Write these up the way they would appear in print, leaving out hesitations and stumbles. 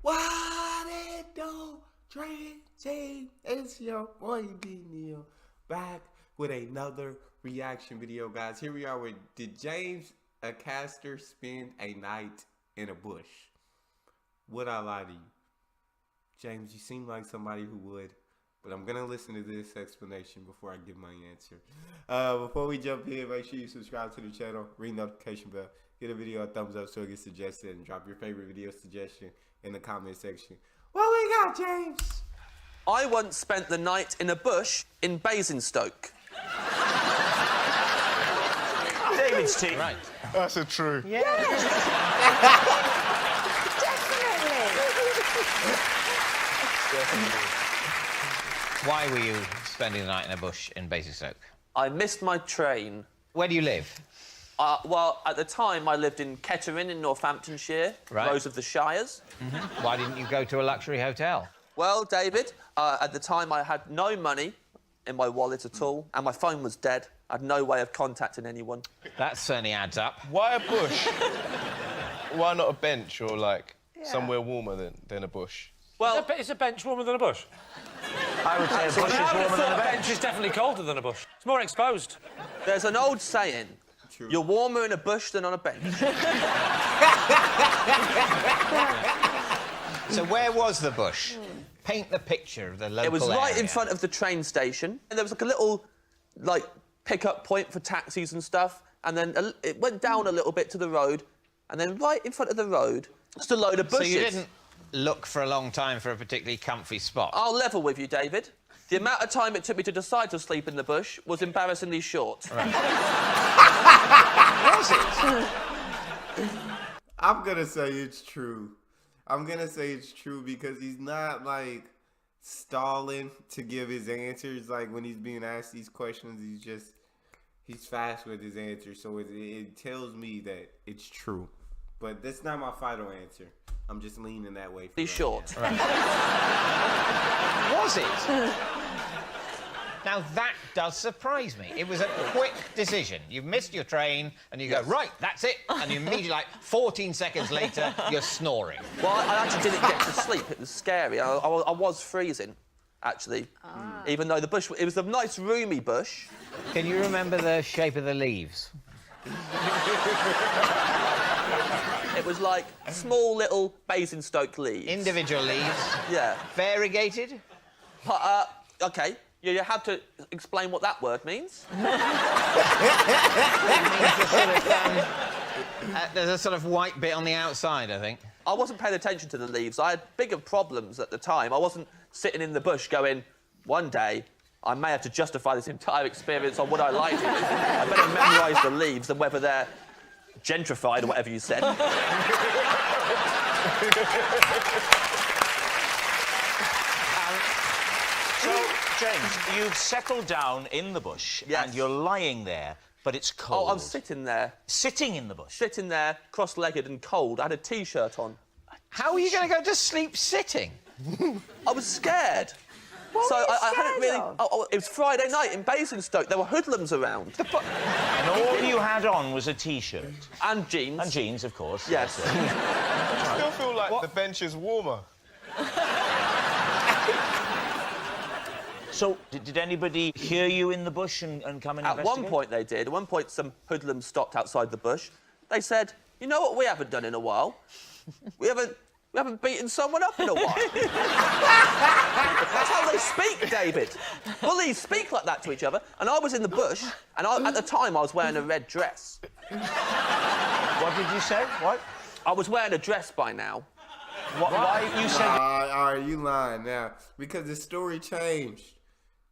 What it do, Dream Team? It's your boy D Neil back with another reaction video, guys. Here we are with Did James Acaster spend a night in a bush? Would I lie to you? James, you seem like somebody who would, but I'm gonna listen to this explanation before I give my answer. Before we jump in, make sure you subscribe to the channel, ring the notification bell, give the video a thumbs up so it gets suggested, and drop your favorite video suggestion in the comment section. What we got, James? I once spent the night in a bush in Basingstoke. David's team. Right. That's a true. Yeah. Definitely. Why were you spending the night in a bush in Basingstoke? I missed my train. Where do you live? Well, at the time, I lived in Kettering in Northamptonshire, Right. Rose of the Shires. Mm-hmm. Why didn't you go to a luxury hotel? Well, David, at the time, I had no money in my wallet at all, and my phone was dead. I had no way of contacting anyone. That certainly adds up. Why a bush? Why not a bench or, like, somewhere warmer than a bush? Well, Is a bench warmer than a bush? I would say a bush I would have thought a bench is definitely colder than a bush. It's more exposed. There's an old saying, you're warmer in a bush than on a bench. So where was the bush? Paint the picture of the local It was right in area. front of the train station. And there was like a little, like, pick-up point for taxis and stuff. And then it went down a little bit to the road. And then right in front of the road, just a load of bushes. So you didn't look for a long time for a particularly comfy spot? I'll level with you, David. The amount of time it took me to decide to sleep in the bush was embarrassingly short. Right. Was it? I'm gonna say it's true. I'm gonna say it's true because he's not, like, stalling to give his answers. Like, when he's being asked these questions, he's fast with his answers. So it tells me that it's true. But that's not my final answer. I'm just leaning that way. He's short. Right. Was it? Now, that does surprise me. It was a quick decision. You've missed your train, and you go, right, that's it. And you immediately, like, 14 seconds later, you're snoring. Well, I actually didn't get to sleep. It was scary. I was freezing, actually. Even though the bush... It was a nice, roomy bush. Can you remember the shape of the leaves? It was like small little Basingstoke leaves. Individual leaves? Yeah. Variegated? OK. You have to explain what that word means. There's a sort of white bit on the outside, I think. I wasn't paying attention to the leaves. I had bigger problems at the time. I wasn't sitting in the bush going, one day, I may have to justify this entire experience on what I like to do. I better memorise the leaves and whether they're gentrified or whatever you said. So, James, you've settled down in the bush and you're lying there, but it's cold. Oh, I'm sitting there. Sitting in the bush? Sitting there, cross-legged and cold. I had a T-shirt on. How are you going to go to sleep sitting? I was scared. So I hadn't really... it was Friday night in Basingstoke. There were hoodlums around. And all you had on was a T-shirt? And jeans. And jeans, of course. Yes. I still feel like the bench is warmer. So, did anybody hear you in the bush and come and investigate? At one point they did. At one point some hoodlums stopped outside the bush. They said, you know what we haven't done in a while? We haven't beaten someone up in a while. That's how they speak, David. Bullies speak like that to each other. And I was in the bush, and at the time I was wearing a red dress. What did you say? What? I was wearing a dress by now. Why you said... All right, you lying now. Because the story changed.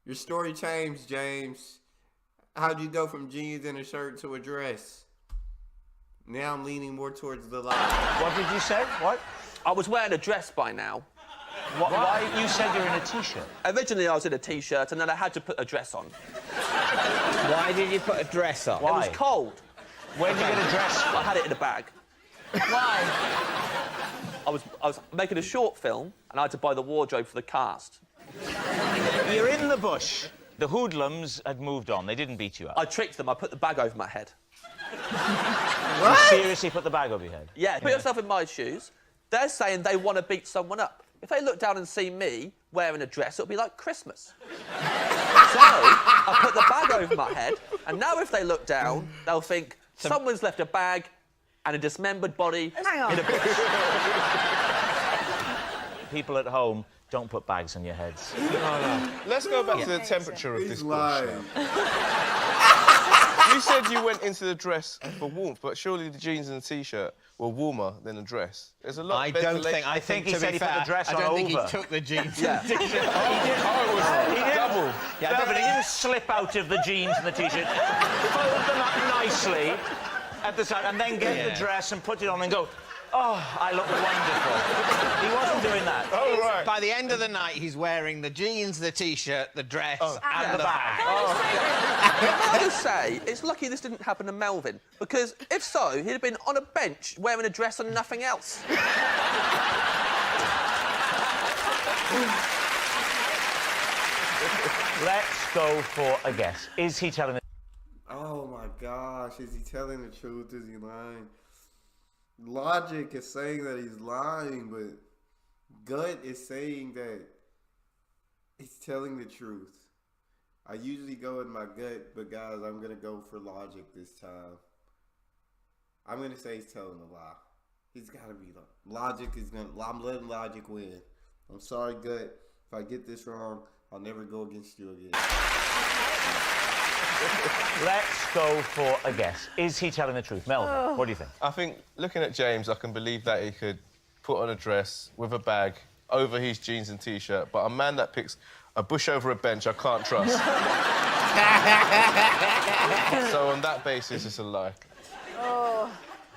Your story changed, James. How'd you go from jeans and a shirt to a dress? Now I'm leaning more towards the lie. What did you say? What? I was wearing a dress by now. Why you said you're in a T-shirt? Originally I was in a T-shirt, and then I had to put a dress on. Why did you put a dress on? It was cold. Where did you get a dress from? I had it in a bag. Why? I was making a short film, and I had to buy the wardrobe for the cast. You're in the bush. The hoodlums had moved on. They didn't beat you up. I tricked them. I put the bag over my head. You seriously put the bag over your head? Yeah, put yourself in my shoes. They're saying they want to beat someone up. If they look down and see me wearing a dress, it'll be like Christmas. So I put the bag over my head, and now if they look down, they'll think someone's left a bag and a dismembered body in a bush. People at home, don't put bags on your heads. Let's go back to the temperature of He's this bush lying. You said you went into the dress for warmth, but surely the jeans and the t-shirt were warmer than the dress. There's a lot of ventilation. I think he to said be he put the fair, dress I on don't think over. he took the jeans. Yeah. He didn't. Double. Yeah, No, but he didn't slip out of the jeans and the t-shirt. Fold them up nicely at the side, and then get the dress and put it on and go, oh, I look wonderful. He wasn't doing that. Oh, right. By the end of the night, he's wearing the jeans, the t-shirt, the dress, and the bag. Can I just say, it's lucky this didn't happen to Melvin, because if so, he'd have been on a bench wearing a dress and nothing else. Let's go for a guess. Is he telling the Oh my gosh, is he telling the truth? Is he lying? Logic is saying that he's lying, but gut is saying that he's telling the truth. I usually go with my gut, but guys, I'm gonna go for logic this time. I'm gonna say he's telling a lie. He's gotta be logic is gonna. I'm letting logic win. I'm sorry, gut. If I get this wrong, I'll never go against you again. Let's go for a guess. Is he telling the truth? Melvin, what do you think? I think, looking at James, I can believe that he could put on a dress with a bag over his jeans and t-shirt, but a man that picks a bush over a bench, I can't trust. So on that basis, it's a lie. Oh,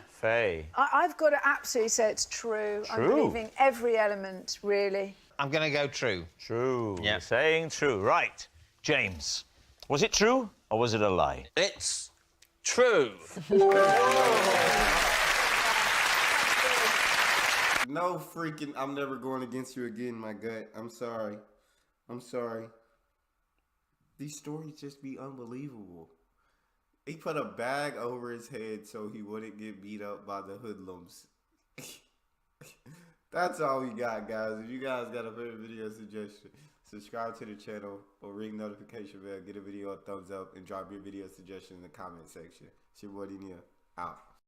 Faye. I've got to absolutely say it's true. I'm believing every element, really. I'm going to go true. True. Yeah. You're saying true. Right. James, was it true or was it a lie? It's true. No freaking, I'm never going against you again, my gut. I'm sorry. I'm sorry. These stories just be unbelievable. He put a bag over his head so he wouldn't get beat up by the hoodlums. That's all we got, guys. If you guys got a favorite video suggestion, subscribe to the channel or ring notification bell, get a video a thumbs up, and drop your video suggestion in the comment section. It's your boy D-Neil. Out.